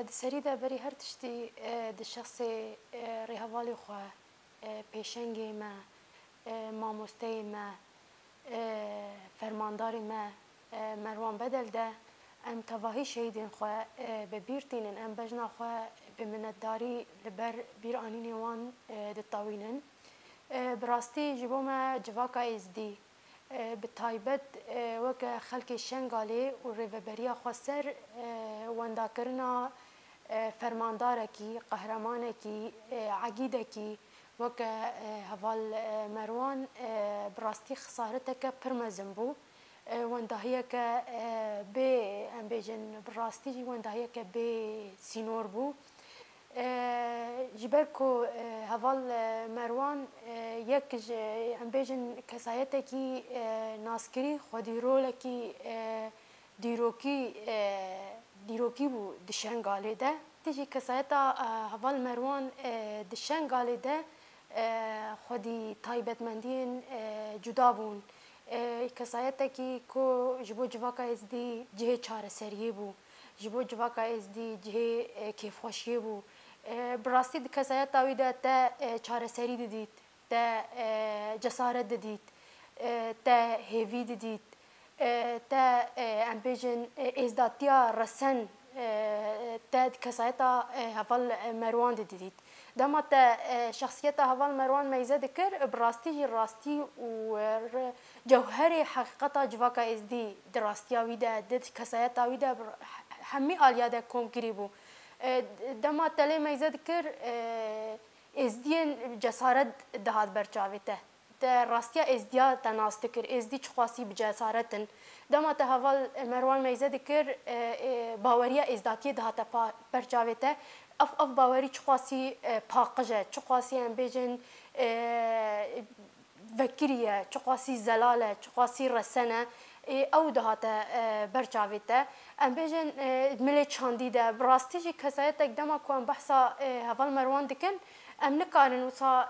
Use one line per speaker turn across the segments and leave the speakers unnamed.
سری ده بری هر تشتی ده شخص ریهوالی خواه پیشنگی ما ماموسته ما فرمانداری ما مروان بدل ده ام تواهی شهیدین خواه ببیرتینن ام بجنا خواه بمنداری لبر بیر آنین وان دطاوینن براستی جبو ما جواکا ازدی بتایبت وک خلک شنگالی و ریوبریا خسر ونداکرنا فرماندارکی قهرمانکی عقیدکی وک هوال مروان براستی خسارتک پرمزن بو وندهیه که به ام بیجن براستی وندهیه که به سینور بو جبر کو هوال مروان یک ام بیجن کسایت کی ناسکری خودی رول کی دیروکی بو دشنگالی ده تیجی کسایت هوال مروان دشنگالی ده خودی تایبتمندین جدا بون کسایت کی کو جبو جواکا ازدی جه چاره سریه بو جبو جواکا ازدی جه کیف خوشیه بو براستی کسایت تاوی ده تا چاره سری دید تا جسارت دید تا هیوی دید تا امبیجن ازداتیا رسن تا کسایت هفال مروان دید دما تا شخصیت هفال مروان میزه دکر براستی راستی و جوهر حقیقتا جواکا ازدی دراستی آوی ده دید کسایت آوی ده همی آلیا ده کم کری بو دما تلی میزد کر ازدین جسارت دهات برچاویته ده راستیا ازدیا تناست کر ازدی چخواسی بجسارتن دما ته حوال مروان میزد کر باوریا ازداتی دهات برچاویته اف باوری چخواسی پاقجه چخواسی ام بیجن وکریه چخواسی زلاله چخواسی رسنه او دهات برچاویته ام بیجن ملی چاندی ده براستی جی کسایت اقدام کوام بحثا هوال مروان دکن ام نکارن وصا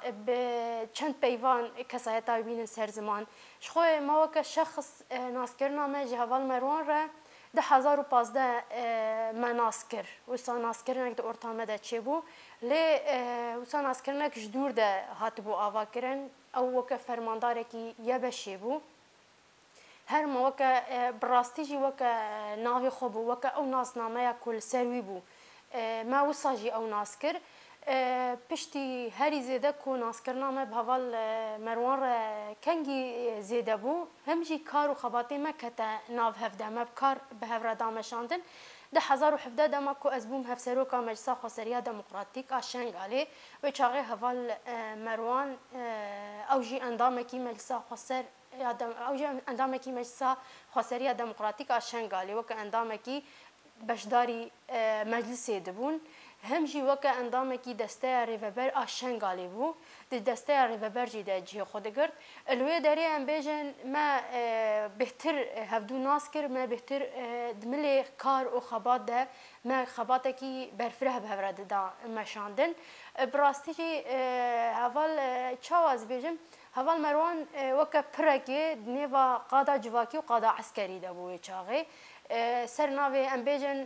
چند پیوان کسایت های بین سر زمان شخوی ما وک شخص ناسکرنا ما جی هوال مروان را 2015 ما ناسکر وصا ناسکرنک ده ارتامه ده چه بو لی وصا ناسکرنک جدور ده هات بو آوا کرن او وک فرمانداره کی یه بشه بو هر ما وک براستی جی وک ناوی خوب وک او ناس نامه کل سروی بو ما وصاجی او ناسکر پشتی هری زیده کو ناسکر نامه بحوال مروان را کنگی زیده بو همجی کار و خباتی ما کتا ناو هفده ما بکار به هفره دامشاندن ده 2017 دما کو از بوم هفسروکا مجلسا خسریا دموکراتیک آشنگالی و چاقی هوال مروان اوجی اندامکی مجلسا خسر اوجی اندامکی مجلسا خسریا دموکراتیک آشنگالی وک اندامکی بشداری مجلسی دبون همجی وک اندامکی دسته ریوبر آشنگالی بو دسته ریوبر جیده جی خود گرد الوی داری ام بیجن ما بهتر هفدو ناس کر ما بهتر دملی کار و خبات ده ما خباته کی برفره بهورد دا مشاندن براستی جی اول چاواز بیجم هوال مروان وک پرکی نیوا قادا جواکی و قادا عسکری ده بوی چاغی سرناوی ام بیجن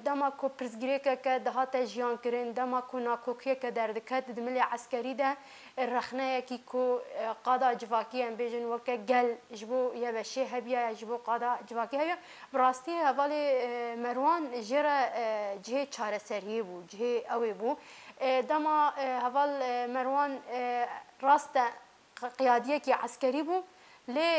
دما کو پرزگریکه که دهات جیان کرن دما کو ناکوکیه که دردکت دملی عسکری ده رخنه کی کو قادا جواکی ام بیجن وک گل جبو یا بشی هبیا جبو قادا جواکی هبیا براستی حوالی مروان جرا جه چاره سری بو جه اوی بو دما حوال مروان راست قیادیه کی عسکری بو لی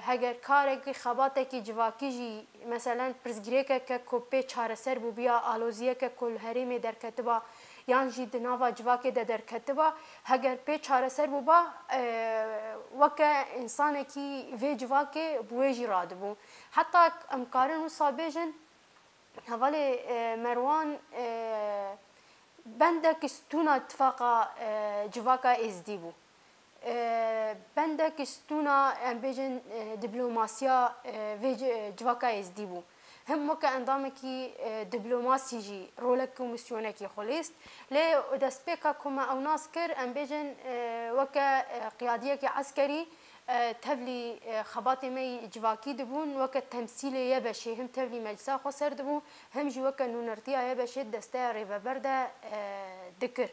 هگر کاری که خباته کی جواکی جی مثلا پرزگریکه که کوپی چاره سر بو بیا آلوزیه که کل هریمی در کتبا یان جی دناوا جواکی در کتبا هگر پی چاره سر بو با وک انسان کی وی جواکی بوی جی راد بو حتی امکارن و صابیجن حوالی مروان بندک استونا اتفاقا جواکا ازدی بو بندک استونا ام بیجن دیپلماسیا و جواکا ازدی بو هم وک اندام کی دیپلماسی جی رولک کمیسیونه کی خلیست لی دست پیکا کما او ناس کر ام بیجن وک قیادیه کی عسکری تبلی خباتی می جواکی دبون وقت تمثیلیه بشه هم تبلی مجلسا خسر دبون هم جو وقت نونرتیه بشه دسته ریبرده دکر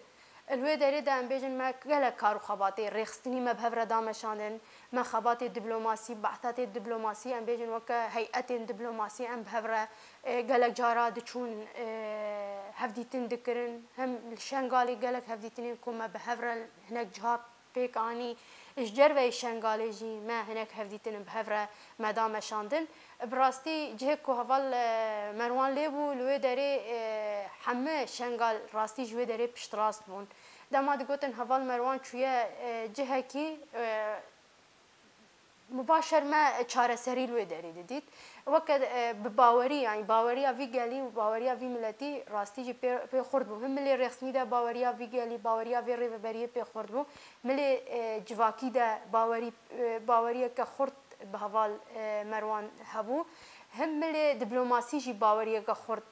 الوی داری دام بیشن ما گله کارو خباتی رخصتنی مبهر دامشانن ما خباتی دیپلماسی بحثات دیپلماسی ام بیشن وقت هیئت دیپلماسی ام بهر گله جارا دچون هفدیتن دکرن هم شنگالی گله هفدیتنی کم بهر هنگ جهاب پیک آنی إشجار و شنگالی جی ما هناك هفدیتن بهر مدام شاندن براستی جه که هوال مروان لیبو لوی داری همه شنگال راستی جوی داری پشت راست بون دما دگوتن هوال مروان چویه جه کی مباشر ما چاره سری لوی داری دیدید وقت بباوری يعني باوریا وی گلی و باوریا وی ملتی راستی جی پی خورد بو هم ملی رسمی ده باوریا وی گلی باوریا وی ریوبری پی خورد بو ملی جواکی ده باوریا که خورد به حوال مروان هبو هم ملی دیپلماسی جی باوریا که خورد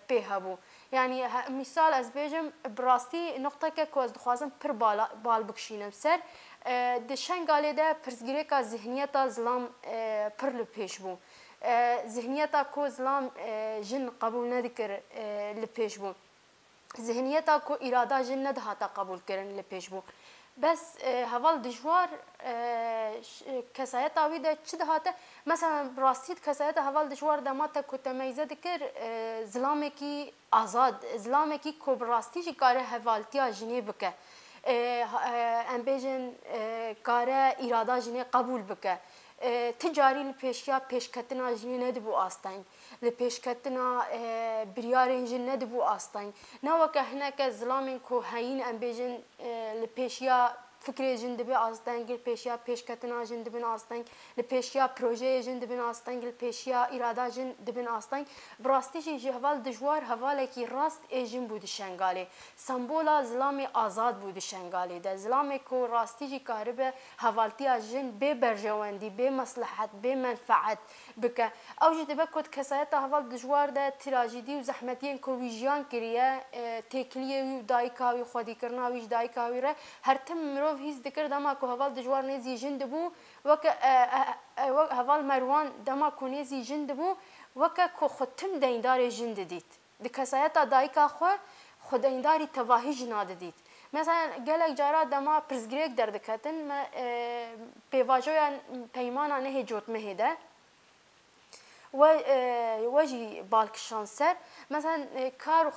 پی هبو يعني مثال از بیجم براستی نقطه که کوز دخوازم پر بال بکشینم سر دشنگالی ده پرزگیری که ذهنیت ظلام پر لپیش بو ذهنیتا کو ظلام جن قبول ندکر لپیش بو ذهنیتا کو اراده جن ندهاتا قبول کرن لپیش بو بس هوال دجوار کسایت آوی ده چه دهاته مثلا براستید کسایت هوال دجوار دماتا کو تمیزه دکر ظلامی کی آزاد ظلامی کی کو براستی جی کاره هوالتیا جنی بکه ام بیجن کاره اراده جنی قبول بکه تجاری لپیشیا پیشکتنا جنی ندبو آستین لپیشکتنا بریارین جن ندبو آستین نوکه هنک ظلامین کو هین ام بیجن لپیشیا فکر جن دبی آستین گل پیشیا پیشکتنا جن دبن آستین لپیشیا پروژه جن دبن آستین گل پیشیا اراده جن دبن آستین براستی جی جهوال دجوار حواله کی راست ایجن بود شنگالی سمبولا ظلام آزاد بود شنگالی ده ظلام کو راستی جی کاربه حوالتی جن به برجواندی به مصلحت به منفعت بک او جی دبه کد کسایت حوال دجوار ده تراژدی و زحمتین کو ویجان کریه تکلیه و دایکاوی خودی کرنا ویج دایکاوی ره هر تم مرو هیز دکر دما کو هوال دجوار نزی جند بو وک هوال مروان دما کو نزی جند بو وک کو ختم دیندار جند دید دکسایت دایکا خو دینداری تواهی جناد دید مثلا گلک جارا دما پرزگریک دردکتن پیواجویا پیمانا نه جوت مهده وجی بالکشان سر مثلا کار و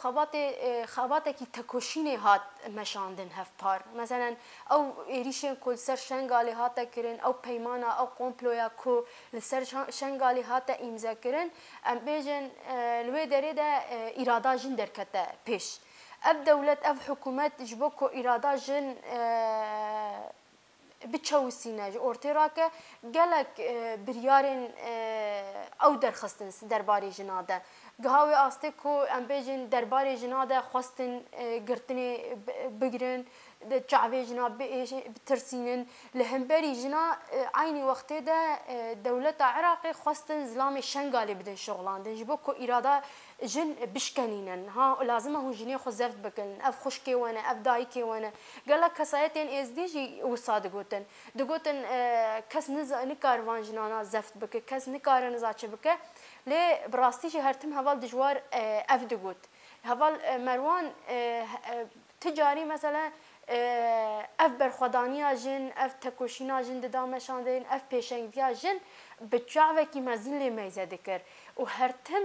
خبات کی تکوشینی هات مشاندن هف پار مثلا او ایریشن کل سر شنگالی هات کرن او پیمانا او قمپلویا کو سر شنگالی هات امضا کرن ام بیجن لوی دری ده اراده جن درکته پیش اب دولت اب حکومت جبو کو اراده جن بتشوسيناج اورتراكه قالك بريارين او درخستن درباري جناده قهاوي استيكو ام بيجن درباري جناده خستن قرتني بقرن شعبي جنا بترسينن لهمبري جنا عيني وقت ده دولة عراقي خستن زلامي شنغالي بدن شغلان جبوكو إرادة جن بشكنينن ها لازم هو جنيه خزفت بكن اف خشكي وانا اف دايكي وانا قال لك كسايتين اس دي جي وصاد دغوتن كس نكار وان جنانا زفت بك كس نكار نزاچ بك لي براستي جي هرتم هوال دجوار اف دغوت هوال مروان تجاري مثلا اف برخدانیا جن اف تکوشینا جن دامشاندین اف پیشنگیا جن بچاوه کی مزین لی میزه دکر و هرتم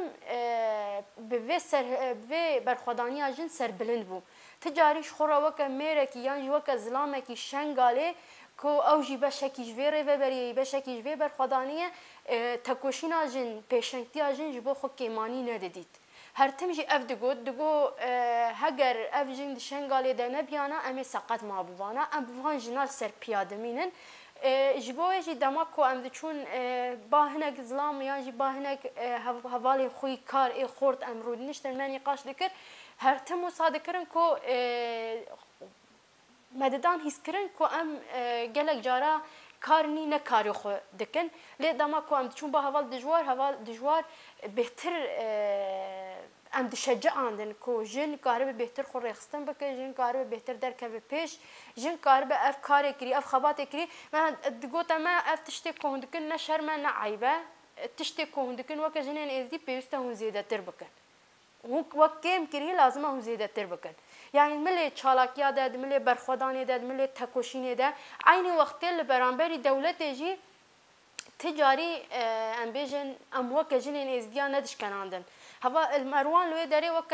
به برخدانیا جن سر بلند بو تجاریش خورا وک میره کی یان وک زلامه کی شنگاله کو اوجی بشکی جویره و بری بشکی جوی برخدانیه تکوشینا جن پیشنگیا جن جبو خو کیمانی ندیدید هر تمجي اف دغو هگر اف جند شنگالی ده نبیانا امی سقط ما بوانا ام بوان جنال سر پیاده مینن جبوه جی دماکو ام دچون باهنک ظلام یا جی باهنک حوالی خوی کار ای خورد ام رود نشتن من نقاش دکر هر تم مصادق کرن کو مددان هیس کرن کو ام گلک جارا کارنی نکاری خو دکن لی دما کو ام چون با حوال دجوار بهتر ام دشجعاندن کو جن کار به بهتر خو رخصتن بکه جن کار به بهتر درکه به پیش جن کار به اف کار کری اف خبات کری من گوتا ما اف تشتی کوندکن نه شرم نه عیبه تشتی کوندکن وک جنین ازدی پیوسته هون زیاده تر بکن وک کم کری لازمه هون زیاده تر بکن يعني ملي چالاکیا ده ملي برخودانی ده ملي تکوشینی ده عین وقتی لبرانبری دولت جی تجاری ام بیجن ام وک جنین ازدیا ندش کناندن هوا المروان لوی داری وک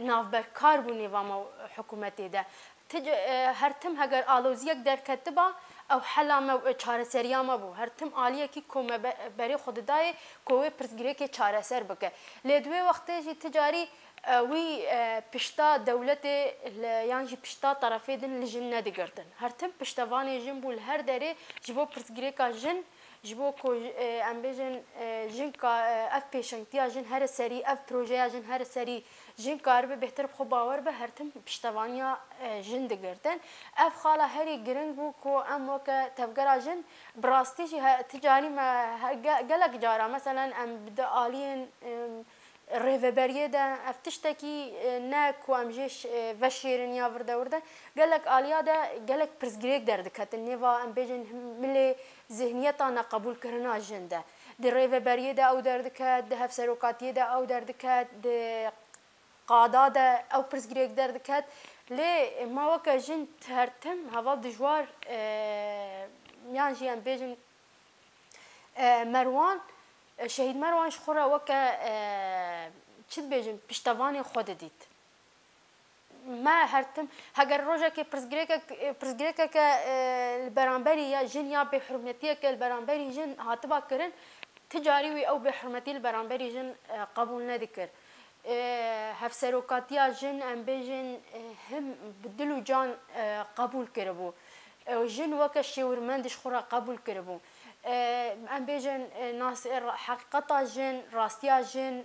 نافبر کار بو نظام حکومتی ده هر تم هگر آلوزیک در کتبا او حلام چاره سریام بو هر تم عالیه کی کوم بری خود دای کوی پرزگیری کی چاره سر بکه لدوی وقتی جی تجاری وی پشتا دولت یعنی جی پشتا طرفی دن لجن ندگردن هر تم پشتوانی جن بول هر داری جبو پرزگیری کا جن جبو کو ام بیجن جن کا اف پیشنگتیا جن هر سری اف پروژه جن هر سری جن کار به بهتر خو باور به هر تم پشتوانیا جن دگردن اف خاله هری گرنگ بو کو ام وک تفگر جن براستی تجاری ما گلک جارا مثلا ام بدا عالین ریوبریه ده افتشتکی نه کو امجش وشیرن یا ورده گلک آلیا ده گلک پرزگریک درد کت نیوا ام بیجن ملی ذهنیت آن قبول کردن آجنده ده ریوبریه ده او درد کت ده هفسروکاتیه ده او درد کت ده قادا ده او پرزگریک درد کت لی ما وک جن ترتم هوا دجوار یان جی ام بیجن مروان شهید مروان شخورا وکه چید بیجم پشتوانی خود دید ما هرتم هگر روزه که پرزگریکه که البرانبری یا جن یا به حرمتیه که البرانبری جن هاتبا کرن تجاری وی او به حرمتی البرانبری جن قبول ندکر هفسروکاتیا جن ام بیجن هم بدلو جان قبول کربو جن وکه شورمندش خورا قبول کربو ام بیجن ناس حقیقتا جن راستیا جن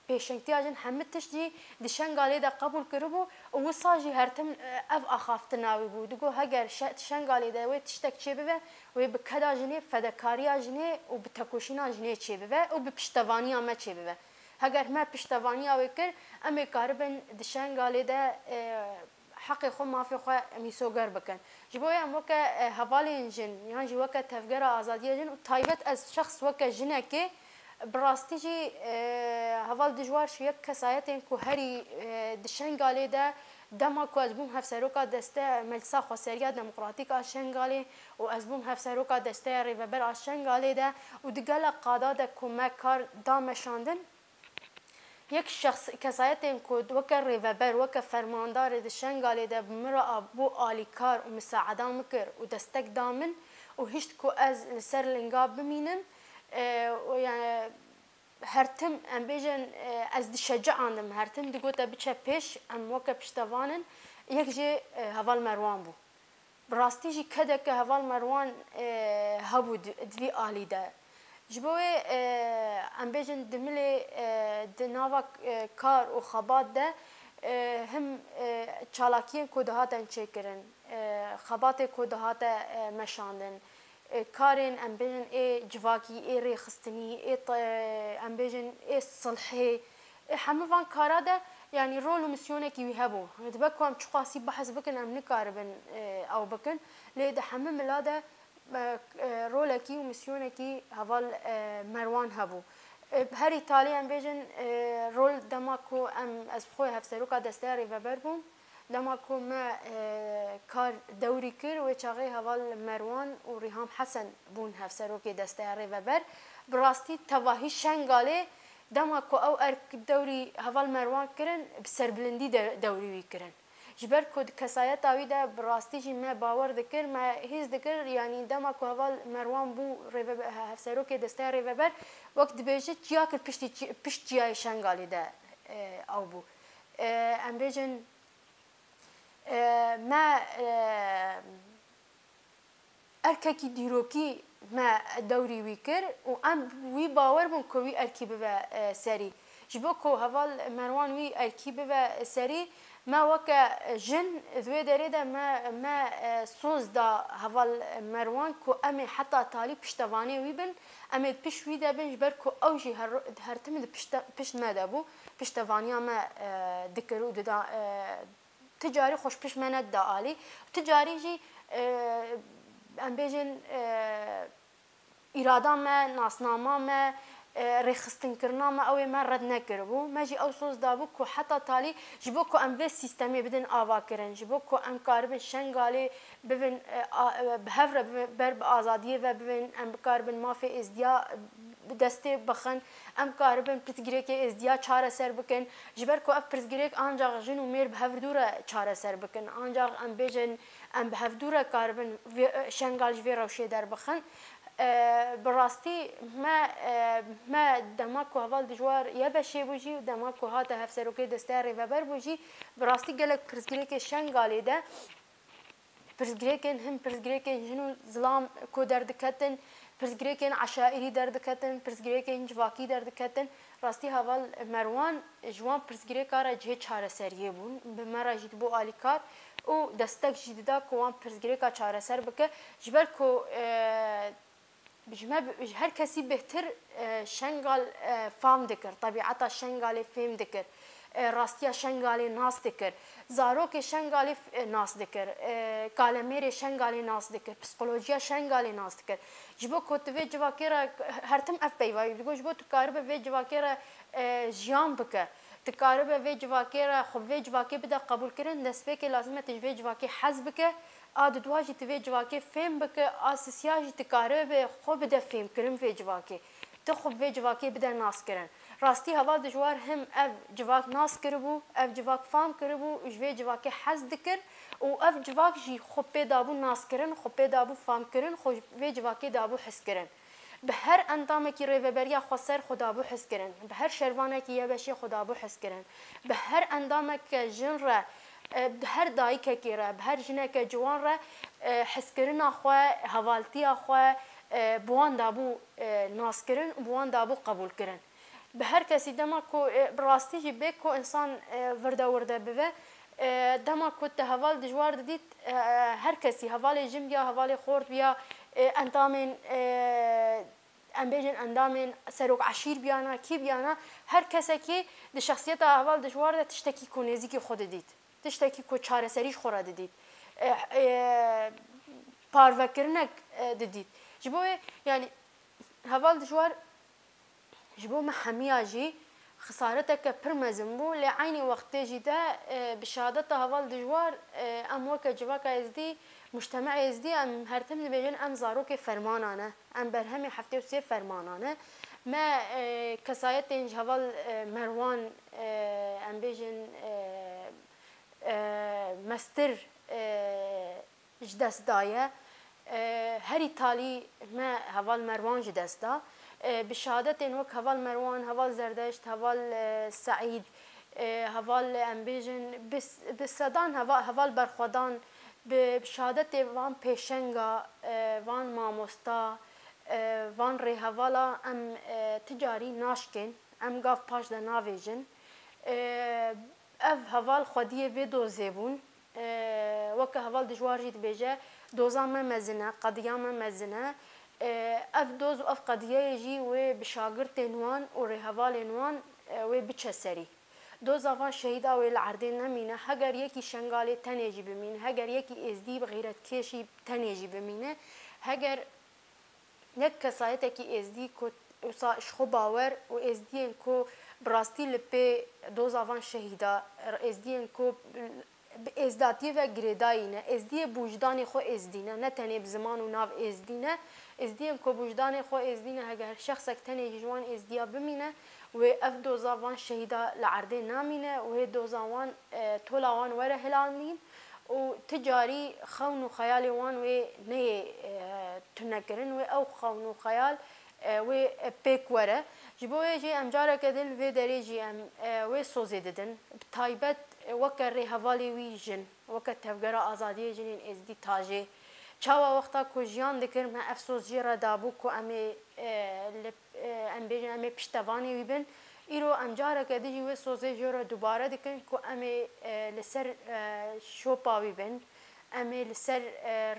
پیشنگتیا جن همه تشتی دشنگالی ده قبول کربو و ساجی هرتم اف اخافتناوی بود دگو هگر شنگالی ده وی تشتک چه ببه وی بکدا جنی فدکاریا جنی و بتکوشینا جنی چه ببه و بپشتوانی ما چه ببه هگر ما پشتوانی آوی کر امی کاربن دشنگالی ده حق خو مافی خو میسوگر بکن جبوی ام وک حوالی جن یعنی وک تفگر آزادی جن تایبت از شخص وک جنه که براستی جی حوال دجوار شو یک کسایت کو هری دشنگالی ده دما کو از بوم هفسروکا دسته مجلس خسریه دموکراتیک آشنگالی و از بوم هفسروکا دسته ریوبر آشنگالی ده و دگل قادا ده کمک کار دامشاندن یک شخص کسایت کود وک ریوبر وک فرماندار دشنگالی ده مرا بو آلیکار و مساعده مکر و دستک دامن و هیچ کو از لسر لنگاب بمینن و یعنی هرتم ام بیجن از دشجع عندم هرتم دگوتا بچه پیش ام وک پشتوانن یک جه هوال مروان بو براستی جی کده که هوال مروان هبو دوی آلی ده جبوی ام بیجن دملی دناوا کار و خبات ده هم چالاکیه کدهاتن چه کرن خبات کدهات مشاندن کارن ام بیجن ای جواکی ای ریخستنی ای ام بیجن ای صلحی همه وان کارا ده يعني رول ومسيونة كي يهبو دبكو ام تشخاصي بحث بكن ام نكاربن او بكن لي ده همه ملاده رولكي ومسيونكي هفال مروان هبو بهر ايطاليا ام بيجن رول دماكو ام از بخوي هفسروكا دستاري وبربون دماكو ما كار دوري كر وچاغي هفال مروان و ريهام حسن بون هفسروكي دستاري وبر براستي تواهي شنغالي دماكو او ارك دوري هفال مروان كرن بسربلندي دوري وي كرن جبر کد کسایت آویده براستی جی ما باور دکر ما هیز دکر یعنی دما کو اول مروان بو هفسرو که دسته ریوبر وقت بیجه جیا کر پشت جیای شنگالی ده او بو ام بیجن ما ارککی دیروکی ما دوری وی کر و ام وی باور بون کوی ارکی به سری جبو کو هوال مروان وی ارکی به سری ما وکا جن ذوی داره ده ما سوز دا هوال مروان کو امی حتی تالی پشتوانی وی بن امی پیش وی ده بن جبر کو اوجی هر تم پشت ما ده بو پشتوانی ما دکرو دا تجاری خوش پیش منت دا آلی تجاری جی ام بیجن اراده ما ناسنامه ما رخصتن کرنا ما اوی ما رد نکربو ما جی او سوز دابو کو حتی تالی جبو کو ام به سیستمی بدن آوا کرن جبو کو ام کاربن شنگالی ببین بهفر بر آزادی و ببین ام کاربن مافی ازدیا دسته بخن ام کاربن پرتگیرک ازدیا چاره سر بکن جبر کو اف پرتگیرک آنجا جن و میر بهفر دوره چاره سر بکن آنجا ام بیجن ام بهفر دوره کاربن شنگال جوی روشه در بخن براستی ما دماغ هوال دجوار یا بشه بوجی و دماغ هات هفسرو که دستاری و بر بوجی براستی گلک پرزگری که شنگالی ده پرزگری که هم پرزگری که جنو ظلام کو درد کتن پرزگری که عشائری درد کتن پرزگری که جواکی درد کتن راستی هوال مروان جوان پرزگری کار جه چاره سریه بون به مرا جید بو آلیکار او دستک جیدا کوان پرزگری کا چاره سر بکه جبر کو هر کسی بهتر شنگال فهم دکر طبیعتا شنگال فهم دکر راستیا شنگال ناس دکر زاروک شنگال ناس دکر کالمیر شنگال ناس دکر پسیکولوژیا شنگال ناس دکر جبو کوتوی جواکیرا هر تم اف پیوای دیگو جبو تو کاربه وی جواکیرا جیان بکه تکاربه وی جواکیرا خو وی جواکی بده قبول کردن نسبه که لازمه تجوی جواکی حذف بکه آد دواجی توی جواکی فهم بکه آسیسیاجی تکاره به خوب بده فهم کرم وی جواکی تو خوب وی جواکی بده ناس کرن راستی هوا دجوار هم اف جواک ناس کربو اف جواک فهم کربو وی جواکی حز دکر و اف جواک جی خوب دابو ناس کرن خوب دابو فهم کرن خوب وی جواکی دابو حس کرن به هر اندامه کی ریوبریا خسر خدا بو حس کرن به هر شروانه کی یبشی خدا بو حس کرن به هر اندامه که جن را هر دایکه کی را به هر جنه که جوان را حس کرنا خو حوالتی خو بوان دابو ناس کرن بوان دابو قبول کرن به هر کسی دما کو براستی جی به کو انسان ورده به دما کو ته حوال دجوار دید هر کسی حوال جم یا حوال خورد یا اندامن ام بیجن اندامن سروک عشیر بیانا کی بیانا هر کسی که د شخصیت احوال دجوار تشتکی کو نزدیک خود دید تشتکی کو چاره سریش خورد دید پاروکرنک دید جبو یعنی حوال دجوار جبو محمیه جی خسارتك برمزن بو لعيني وقت جدا بشهادة هوال دجوار ام وك جواك ازدي مجتمع ازدي ام هرتم بيجن ام زاروك فرمانانه ام برهم حفتي وسي فرمانانه ما كسايت هوال مروان ام بيجن مستر جدس دايه هري تالي ما هوال مروان جدس دا بشهادت وك هوال مروان هوال زردشت هوال سعيد هوال امبيجن بسدان هوال برخودان بشهادت وان پیشنگا وان ماموستا وان ری هوالا ام تجاری ناشکن ام گاف پاش ده ناویجن اف هوال خودیه وی دوزیبون وك هوال دجوار جيت بيجا دوزا ما مزنه قضيه ما مزنه اف دوز اف قضيه يجي و بشاغرت نوان و رهوال نوان و بچسري دوز افان شهيدا و العردين نمينه هگر يكي شنغالي تنيجي بمين هگر يكي ازدي بغيرت كيشي تنيجي بمينه هگر نك كسايتكي ازدي كو شخو باور و ازدي كو براستي لبي دوز افان شهيدا ازدي كو ازداتی و گریداینه ازدی بوجدان خو ازدینه نه تنه بزمان و ناو ازدینه ازدی کو بوجدان خو ازدینه اگر شخص تنه جوان ازدیا بمینه و اف دوزاوان شهیدا لعرده نامینه و دوزاوان طولوان وره هلانین و تجاری خون و خیال وان و نه تنکرن و او خون و خیال و پیک وره جبوه جی امجاره کدل و دریجی ام و سوزی ددن تایبت وكر رهوالي ويجن وكر تفجر آزادي جنين ازدي تاجي چاوا وقتا کو جیان دکر ما افسوس جرا دابو کو ام بيجن ام پشتواني ويبن ایرو امجاره که دیجی و سوزه جورا دوباره دکن که امی لسر شوپاوی بن امی لسر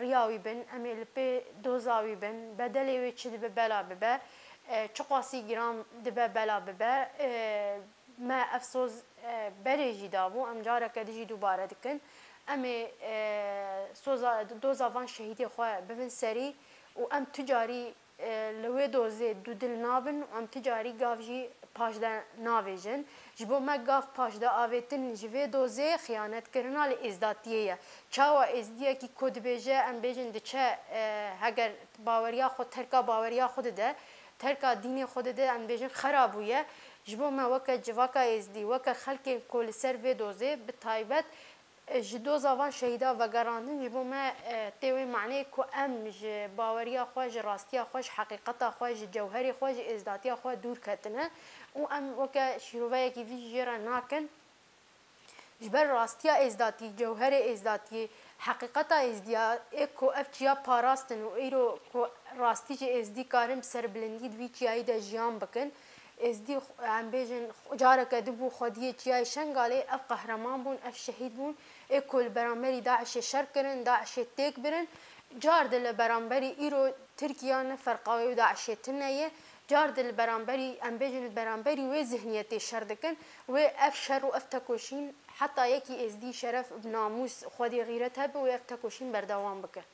ریاوی بن امی لپی دوزاوی بن بدلی وی چی دبه بلا ببه چقاسی گرام دبه بلا ببه ما افسوس بريجي دابو ام جارك ديجي دوباره دكن امي سوزا دوزا فان شهيدي خو بفن سري وام تجاري لوي دوزي دودل نابن وام تجاري گافجي پاجدا ناويجن جبو ما گاف پاجدا آويتن جوي دوزي خيانت کرنا لازداتيه چاوا ازديه کی کود بيجه ام بيجن دچه هگر باوريا خود ترکا باوريا خود ده ترکا دين خود ده ام بيجن خرابويه جبو ما وکه جواکا ازدی وکه خلک کل سر و دوزه به تایبت جدو زوان شهیدا و گراندن جبو ما تیوی معنی کو ام ج باوریا خوش راستیا خوش حقیقتا خوش جوهری خوش ازداتیا خوش دور کتنه و ام وکه شروعه کی وی جرا ناکن جبر راستیا ازداتی جوهر ازداتی حقیقتا ازدیا اکو افچیا پاراستن و ایرو کو راستی ج ازدی کارم سر بلندی دوی چیای د جیان بکن ازدی ام بیجن جارک دبو خودی چیای شنگاله اف قهرمان بون اف شهید بون اکل برانبری داعش شر کرن داعش تک برن جار دل برانبری ایرو ترکیه نه فرقاوی داعش تنیه جار دل برانبری ام بیجن برانبری و ذهنیت شر دکن و اف شر و اف تکوشین حتی یکی ازدی شرف بناموس خودی غیرت هب و اف تکوشین بردوام بکن